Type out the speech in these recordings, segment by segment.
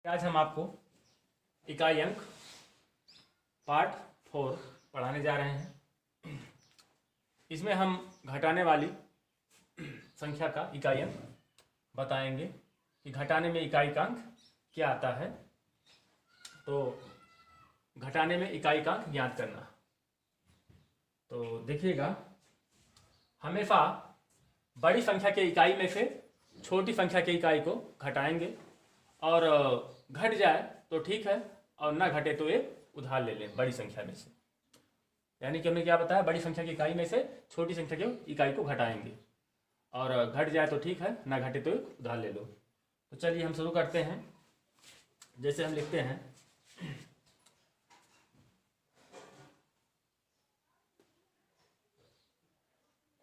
आज हम आपको इकाई अंक पार्ट 4 पढ़ाने जा रहे हैं। इसमें हम घटाने वाली संख्या का इकाई अंक बताएंगे कि घटाने में इकाई का अंक क्या आता है। तो घटाने में इकाई का अंक ज्ञात करना। तो देखिएगा, हमेशा बड़ी संख्या के इकाई में से छोटी संख्या के इकाई को घटाएंगे और घट जाए तो ठीक है और ना घटे तो एक उधार ले लें बड़ी संख्या में से। यानी कि हमने क्या बताया, बड़ी संख्या की इकाई में से छोटी संख्या की इकाई को घटाएंगे और घट जाए तो ठीक है, ना घटे तो एक उधार ले लो। तो चलिए हम शुरू करते हैं। जैसे हम लिखते हैं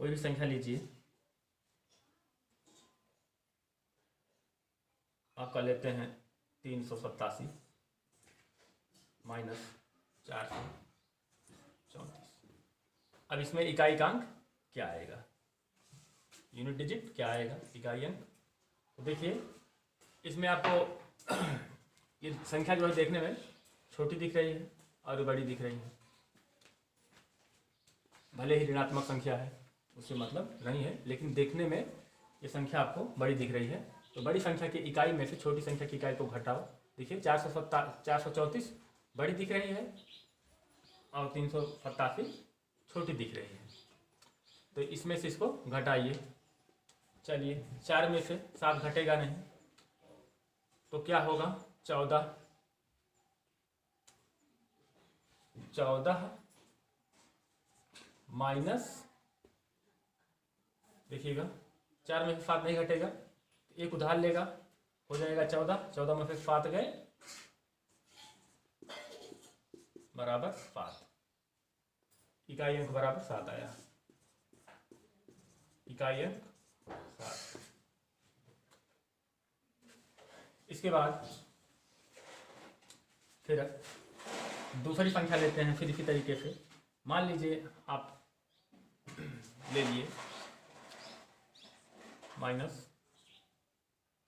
कोई भी संख्या लीजिए, आपका लेते हैं 387 माइनस 434। अब इसमें इकाई का अंक क्या आएगा, यूनिट डिजिट क्या आएगा, इकाई अंक। तो देखिए, इसमें आपको ये संख्या जो है देखने में छोटी दिख रही है और बड़ी दिख रही है। भले ही ऋणात्मक संख्या है, उससे मतलब नहीं है, लेकिन देखने में ये संख्या आपको बड़ी दिख रही है। तो बड़ी संख्या की इकाई में से छोटी संख्या की इकाई को घटाओ। देखिए 434 बड़ी दिख रही है और 387 छोटी दिख रही है। तो इसमें से इसको घटाइए। चलिए, 4 में से 7 घटेगा नहीं, तो क्या होगा, 14 माइनस, देखिएगा 4 में से 7 नहीं घटेगा, एक उधार लेगा, हो जाएगा 14 में से 7 गए बराबर 7। इकाई अंक बराबर 7 आया, इकाई अंक 7। इसके बाद फिर दूसरी संख्या लेते हैं फिर इसी तरीके से। मान लीजिए आप ले लिए माइनस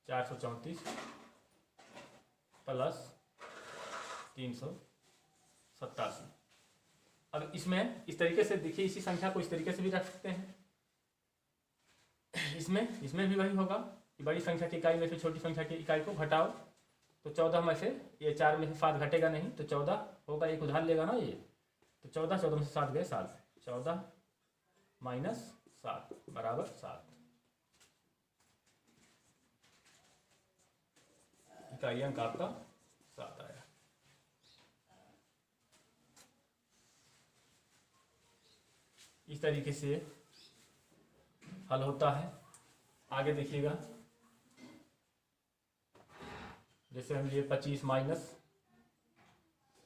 434 प्लस 387। अब इसमें इस तरीके से देखिए, इसी संख्या को इस तरीके से भी रख सकते हैं। इसमें भी वही होगा कि बड़ी संख्या की इकाई में से छोटी संख्या की इकाई को घटाओ। तो 14 में से ये 4 में से 7 घटेगा नहीं, तो 14 होगा, एक उधार लेगा ना ये। तो 14 में से 7 गए 7, 14 माइनस 7 बराबर 7। इकाई अंक आपका 7 आया। इस तरीके से हल होता है। आगे देखिएगा, जैसे हम लिए 25 माइनस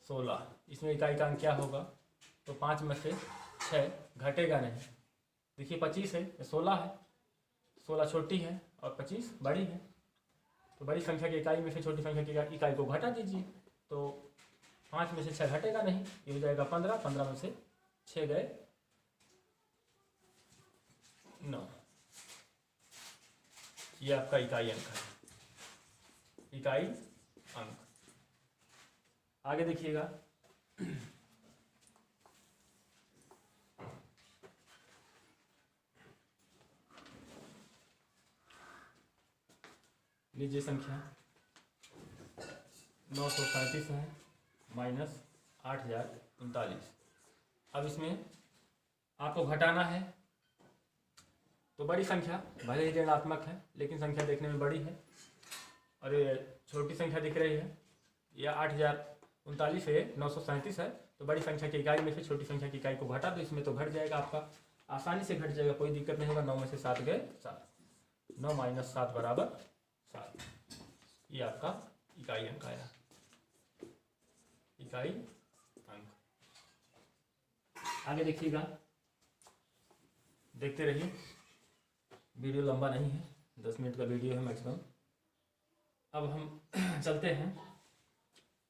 16, इसमें इकाई का अंक क्या होगा, तो 5 में से 6 घटेगा नहीं। देखिए 25 है, 16 है, 16 छोटी है और 25 बड़ी है। तो बड़ी संख्या की इकाई में से छोटी संख्या की इकाई को घटा दीजिए। तो 5 में से 6 घटेगा नहीं, ये हो जाएगा 15, 15 में से 6 गए 9। ये आपका इकाई अंक है, इकाई अंक। आगे देखिएगा, लीजिए संख्या 937 है माइनस 8039। अब इसमें आपको घटाना है। तो बड़ी संख्या भले ही ऋणात्मक है, लेकिन संख्या देखने में बड़ी है और ये छोटी संख्या दिख रही है। यह 8039 है, 937 है। तो बड़ी संख्या की इकाई में से छोटी संख्या की इकाई को घटा दो, इसमें तो घट जाएगा आपका, आसानी से घट जाएगा, कोई दिक्कत नहीं होगा। 9 में से 7 गए 7, 9 माइनस 7 बराबर 7। ये आपका इकाई अंक आया, इकाई अंक। आगे देखिएगा, देखते रहिए, वीडियो लंबा नहीं है, 10 मिनट का वीडियो है मैक्सिमम। अब हम चलते हैं,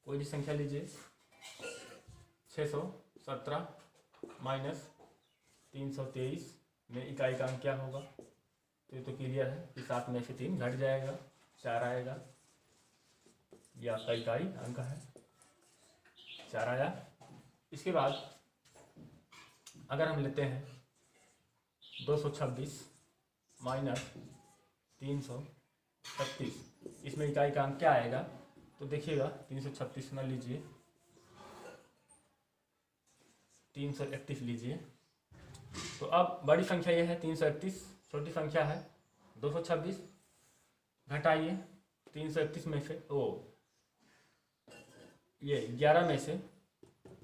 कोई भी संख्या लीजिए, 617 माइनस 323 में इकाई का अंक क्या होगा। तो ये तो क्लियर है कि 7 में से 3 घट जाएगा, 4 आएगा। ये आपका इकाई अंक है, 4 आया। इसके बाद अगर हम लेते हैं 226 माइनस 336, इसमें इकाई का अंक क्या आएगा? तो देखिएगा 336 न लीजिए, 331 लीजिए। तो अब बड़ी संख्या ये है 331, छोटी संख्या है 226। घटाइए 331 में से, ये 11 में से,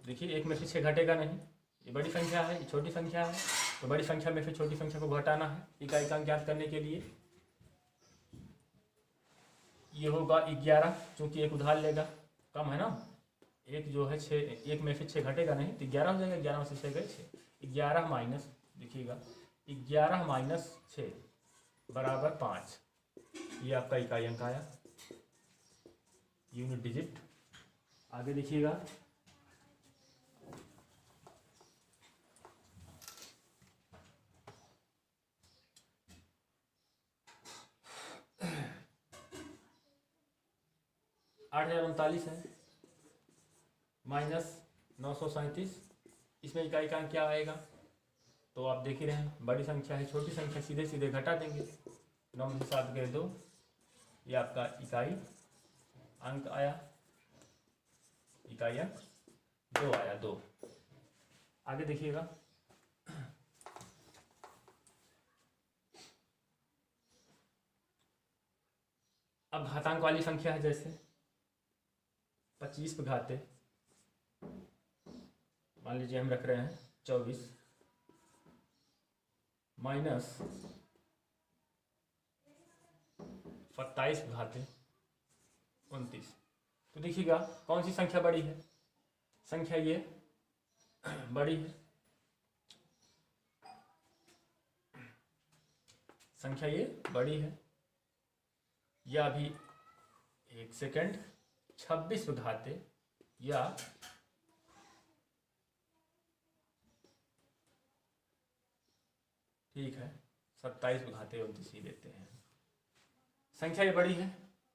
देखिए एक में से 6 घटेगा नहीं, ये बड़ी संख्या है, ये छोटी संख्या है, तो बड़ी संख्या में से छोटी संख्या को घटाना है इकाई का अंक ज्ञात करने के लिए। ये होगा 11, चूंकि एक उधार लेगा, कम है ना, एक जो है 6, एक में से 6 घटेगा नहीं, तो 11 हो जाएगा, 11 में से 6 गए 6, 11 माइनस, देखिएगा 11 माइनस 6 बराबर 5, ये आपका इकाई अंक आया, यूनिट डिजिट। आगे देखिएगा, आठ हजार 39 है माइनस 937, इसमें इकाई का अंक क्या आएगा? तो आप देख ही रहे हैं, बड़ी संख्या है, छोटी संख्या सीधे सीधे घटा देंगे, 9 में से 7 गए 2, ये आपका इकाई अंक आया, इकाई अंक 2 आया, 2। आगे देखिएगा, अब घातांक वाली संख्या है, जैसे 25 पे घाते, मान लीजिए हम रख रहे हैं 24 माइनस 27 पे घाते 29, तो देखिएगा कौन सी संख्या बड़ी है? संख्या ये बड़ी है, संख्या ये बड़ी है। या अभी एक सेकंड, 26 पे घाते या ठीक है 27 पे घाते 29 ही देते हैं। संख्या ये बड़ी है,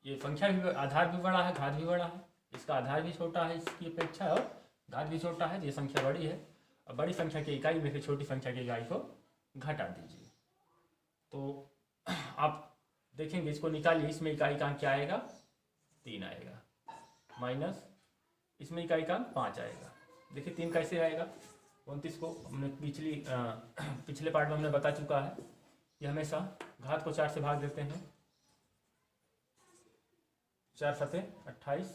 ये संख्या भी, आधार भी बड़ा है, घात भी बड़ा है, इसका आधार भी छोटा है इसकी अपेक्षा और घात भी छोटा है, ये संख्या बड़ी है। और बड़ी संख्या की इकाई में से छोटी संख्या की इकाई को घटा दीजिए, तो आप देखेंगे इसको निकालिए, इसमें इकाई का अंक क्या आएगा? 3 आएगा, माइनस इसमें इकाई का अंक 5 आएगा। देखिए 3 कैसे आएगा? 29 को हमने पिछले पार्ट में हमने बता चुका है कि हमेशा घात को 4 से भाग देते हैं, 4 सते 28,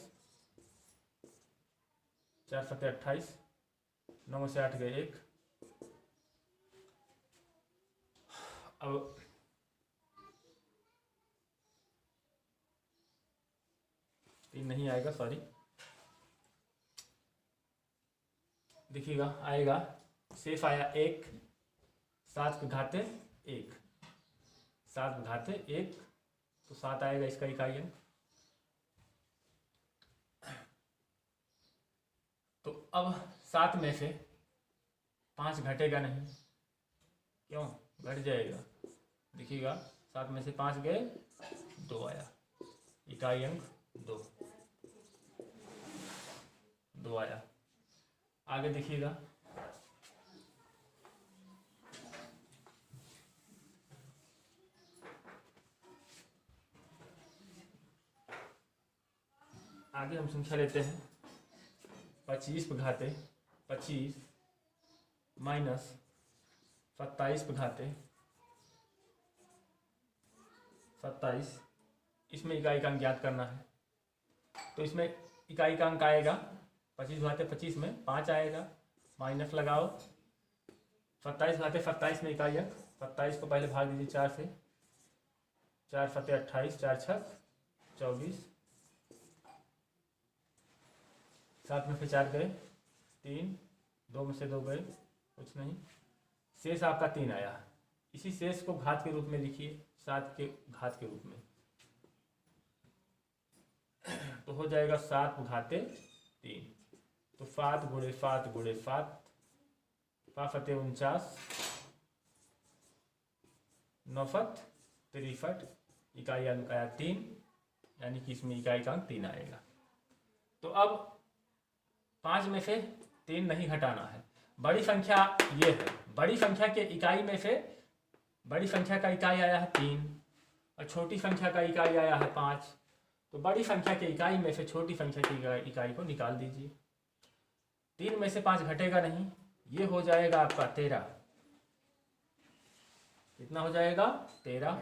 4 सते 28, 9 में से 8 गए 1। अब तीन नहीं आएगा, सॉरी, देखिएगा आएगा, शेष आया 1, 7 के घाते 1, 7 के घाते 1, तो 7 आएगा इसका इकाई अंक। तो अब 7 में से 5 घटेगा नहीं, क्यों? घट जाएगा, देखिएगा 7 में से 5 गए 2 आया, इकाई अंक 2 आया। आगे देखिएगा, आगे हम संख्या लेते हैं 25 पे घाते 25 माइनस 27 पे घाते 27, इसमें इकाई का अंक ज्ञात करना है। तो इसमें इकाई का अंक आएगा 25 घाते 25 में 5 आएगा, माइनस लगाओ 27 घाते 27 में इकाई अंक, 27 को पहले भाग दीजिए 4 से, 4 सते 28, 4 छक 24, 7 में से 4 गए 3, 2 में से 2 गए कुछ नहीं, शेष आपका 3 आया। इसी शेष को घात के रूप में लिखिए, 7 के घात के रूप में, तो हो जाएगा 7 घाते 3, तो 7 गुणे 7 गुणे 7, 5 सते 49, 9 सत 63, इकाई अंक आया 3, यानी कि इसमें इकाई का अंक 3 आएगा। तो अब 5 में से 3 नहीं घटाना है। बड़ी संख्या ये है, बड़ी संख्या के इकाई में से बड़ी संख्या का इकाई आया है 3 और छोटी संख्या का इकाई आया है 5। तो बड़ी संख्या के इकाई में से छोटी संख्या की इकाई को निकाल दीजिए। 3 में से 5 घटेगा नहीं, ये हो जाएगा आपका 13। कितना हो जाएगा? 13।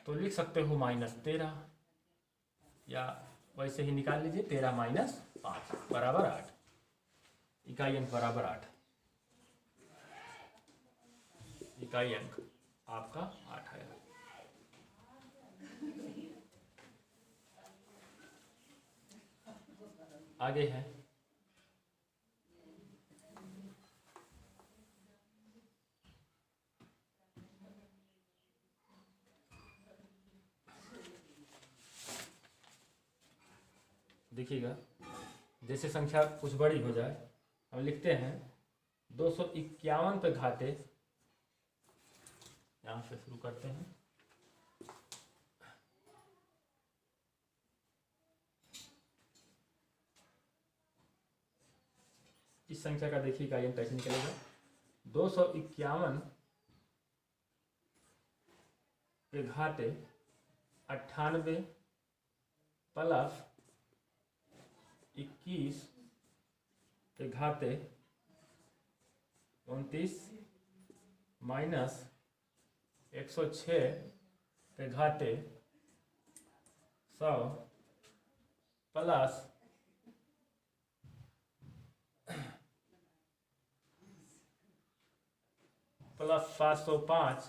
तो लिख सकते हो -13, या वैसे ही निकाल लीजिए 13 - 5 बराबर 8। इकाई अंक बराबर 8। इकाई अंक आपका 8 आया। आगे है देखिएगा, जैसे संख्या कुछ बड़ी हो जाए हम लिखते हैं 251 पे घाते, यहां से शुरू करते हैं। इस संख्या का देखिए इकाई अंक कैसे निकलेगा। 251 के घाते 98 प्लस 21 के घाते 29 माइनस 106 के घाते 100 प्लस 705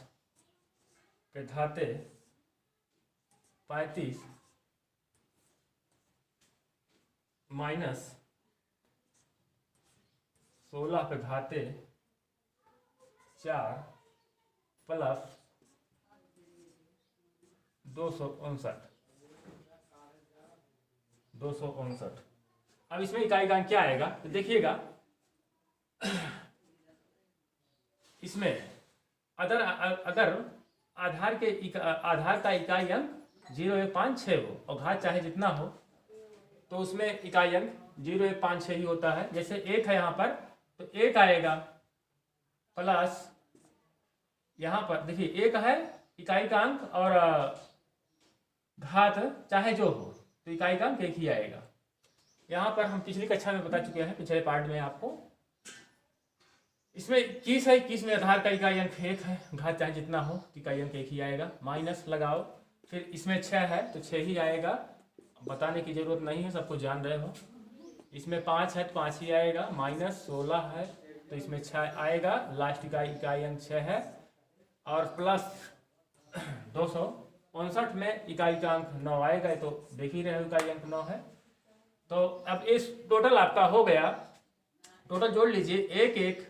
के घाते 35 माइनस 16 पे घाते 4 प्लस 259। अब इसमें इकाई का क्या आएगा तो देखिएगा, इसमें अगर आधार का इकाई अंक 0, 1, 5, 6 हो और घात चाहे जितना हो तो उसमें इकाई अंक 0, 1, 5, 6 ही होता है। जैसे 1 है यहाँ पर तो 1 आएगा, प्लस यहाँ पर देखिए 1 है इकाई का अंक और घात चाहे जो हो तो इकाई का अंक 1 ही आएगा। यहाँ पर हम पिछली कक्षा में बता चुके हैं, पिछले पार्ट में आपको। इसमें 21 है, 21 में आधार का इकाई अंक 1 है, घात चाहे जितना हो इकाई अंक 1 ही आएगा। माइनस लगाओ, फिर इसमें 6 है तो 6 ही आएगा, बताने की जरूरत नहीं है, सबको जान रहे हो। इसमें 5 है तो 5 ही आएगा। माइनस 16 है तो इसमें 6 आएगा, लास्ट का इकाई अंक 6 है। और प्लस 259 में इकाई का अंक 9 आएगा, तो देख ही रहे हो इकाई अंक 9 है। तो अब इस टोटल आपका हो गया, टोटल जोड़ लीजिए 1, 1,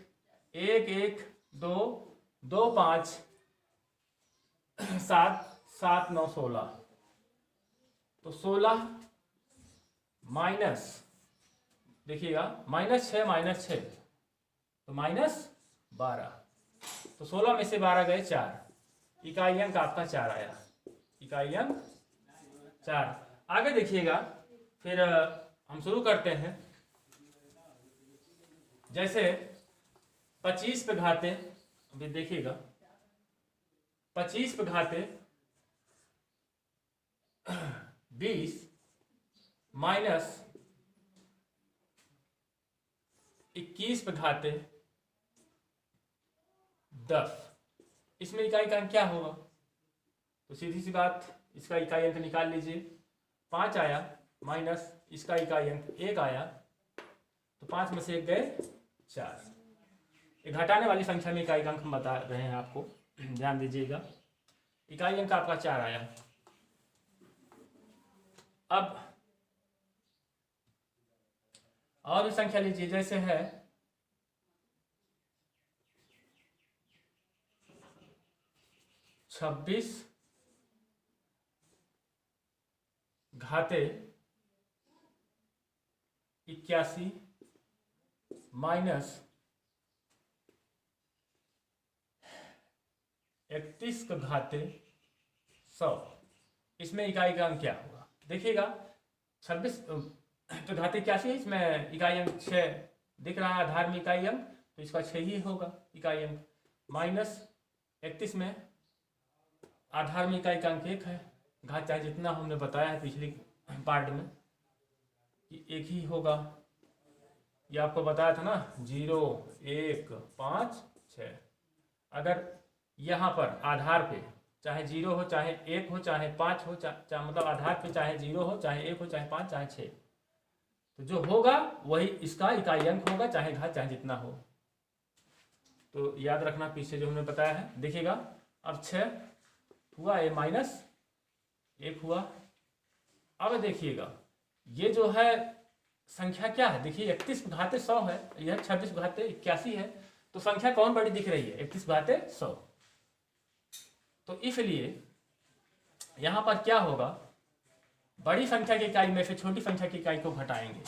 1, 1, 2, 2, 5, 7, 7, 9, 16। तो 16 माइनस देखिएगा -6 -6 तो -12। तो 16 में से 12 गए 4, इकाई अंक आपका 4 आया। इकाई अंक 4। आगे देखिएगा, फिर हम शुरू करते हैं। जैसे 25 पे घाते, अभी देखिएगा 25 पे घाते 20 माइनस 21 पे घाते 10। इसमें इकाई का अंक क्या होगा तो सीधी सी बात, इसका इकाई अंक निकाल लीजिए। 5 आया माइनस इसका इकाई अंक 1 आया, तो 5 में से 1 गए 4। ये घटाने वाली संख्या में इकाई अंक हम बता रहे हैं आपको, ध्यान दीजिएगा। इकाई अंक आपका 4 आया। अब और भी संख्या लीजिए, जैसे है 26 घाते 81 माइनस 31 का घाते 100। इसमें इकाई का अंक क्या होगा देखिएगा 26 तो घात 81 है, इसमें इकाई अंक 6 दिख रहा है आधार में इकाई अंक, तो इसका 6 ही होगा इकाई अंक। माइनस 31 में आधार में इकाई का अंक 1 है, घात चाहे जितना हमने बताया है पिछली पार्ट में कि 1 ही होगा। ये आपको बताया था ना 0 1 5 6। अगर यहाँ पर आधार पे चाहे 0 हो चाहे 1 हो चाहे 5 हो चाहे मतलब आधार पे चाहे 0 हो चाहे 1 हो चाहे 5 चाहे 6, तो जो होगा वही इसका इकाई अंक होगा, चाहे घात चाहे जितना हो। तो याद रखना पीछे जो हमने बताया है। देखिएगा अब 6 हुआ, ये माइनस 1 हुआ। अब देखिएगा ये जो है संख्या क्या है, देखिए 31 घाते 100 है, यह 26 घाते 81 है, तो संख्या कौन बड़ी दिख रही है, 31 घाते 100। तो इसलिए यहां पर क्या होगा, बड़ी संख्या की इकाई में से छोटी संख्या की इकाई को घटाएंगे।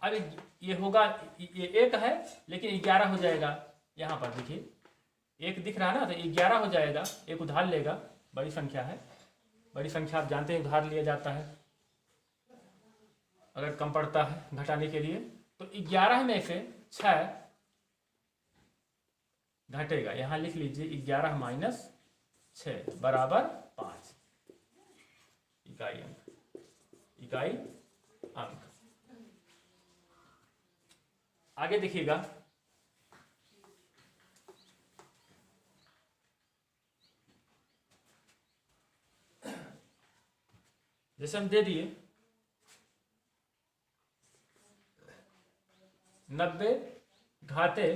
अब ये होगा, ये 1 है लेकिन 11 हो जाएगा। यहाँ पर देखिए 1 दिख रहा है ना, तो 11 हो जाएगा, एक उधार लेगा, बड़ी संख्या है। बड़ी संख्या आप जानते हैं उधार लिया जाता है अगर कम पड़ता है घटाने के लिए। तो 11 में से 6 घटेगा, यहाँ लिख लीजिए 11 माइनस 6 बराबर 5 इकाई अंक, इकाई अंक। आगे देखिएगा जैसे हम दे दिए 90 घाते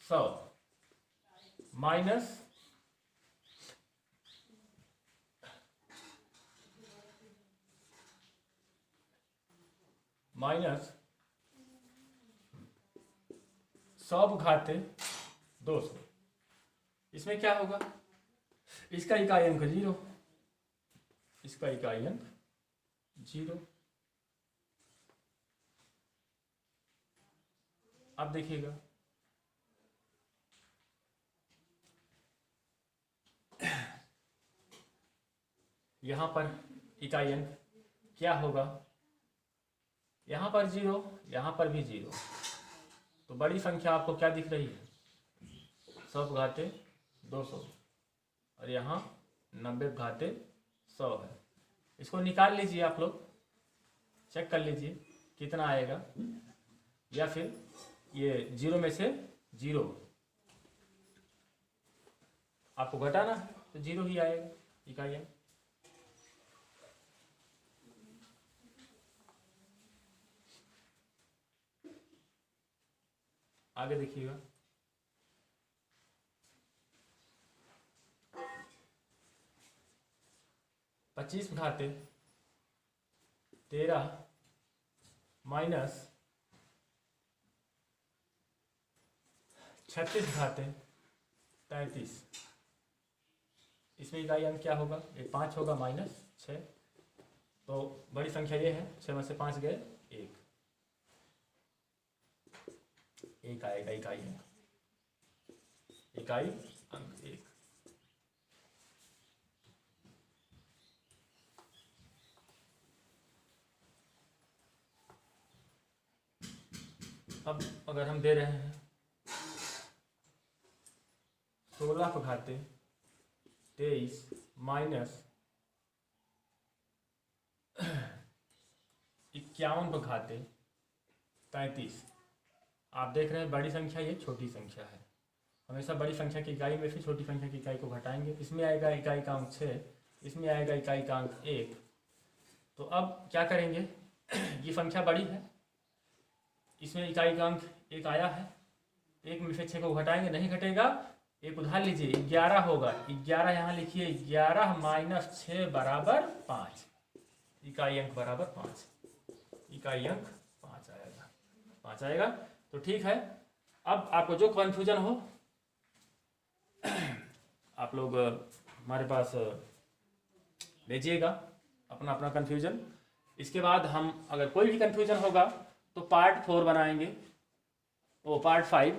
100 माइनस 100 घाते 200। इसमें क्या होगा, इसका इकाई अंक 0, इसका इकाई अंक 0। अब देखिएगा यहां पर इकाई अंक क्या होगा, यहां पर 0, यहां पर भी 0, तो बड़ी संख्या आपको क्या दिख रही है, 100 घाते 200, और यहाँ 90 घाते 100 है। इसको निकाल लीजिए, आप लोग चेक कर लीजिए कितना आएगा, या फिर ये 0 में से 0 आपको घटाना तो 0 ही आएगा इकाई अंक। आगे देखिएगा 25 घाते 13 माइनस 36 घाते 33। इसमें इकाई अंक क्या होगा, ये 5 होगा माइनस 6, तो बड़ी संख्या ये है, 6 में से 5 गए 1 आएगा इकाई अंक, इकाई अंक 1। अब अगर हम दे रहे हैं 16 घाते 23 माइनस 51 घाते 33। आप देख रहे हैं बड़ी संख्या ये छोटी संख्या है, हमेशा बड़ी संख्या की इकाई में से छोटी संख्या की इकाई को घटाएंगे। इसमें आएगा इकाई का अंक 6, इसमें आएगा इकाई का अंक 1। तो अब क्या करेंगे, ये संख्या बड़ी है, इसमें इकाई का अंक 1 आया है, 1 में से 6 को घटाएंगे, नहीं घटेगा, एक उधार लीजिए 11 होगा, 11 यहाँ लिखिए, 11 माइनस 6 बराबर 5, इकाई अंक बराबर 5, इकाई अंक 5 आएगा, 5 आएगा। तो ठीक है, अब आपको जो कन्फ्यूजन हो आप लोग हमारे पास भेजिएगा अपना अपना कन्फ्यूजन। इसके बाद हम अगर कोई भी कन्फ्यूजन होगा तो पार्ट 4 बनाएंगे, वो पार्ट 5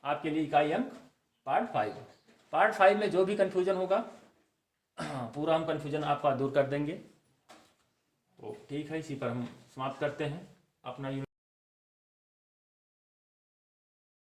आपके लिए इकाई अंक पार्ट 5। पार्ट 5 में जो भी कन्फ्यूजन होगा पूरा हम कन्फ्यूजन आपका दूर कर देंगे। ठीक है, इसी पर हम समाप्त करते हैं अपना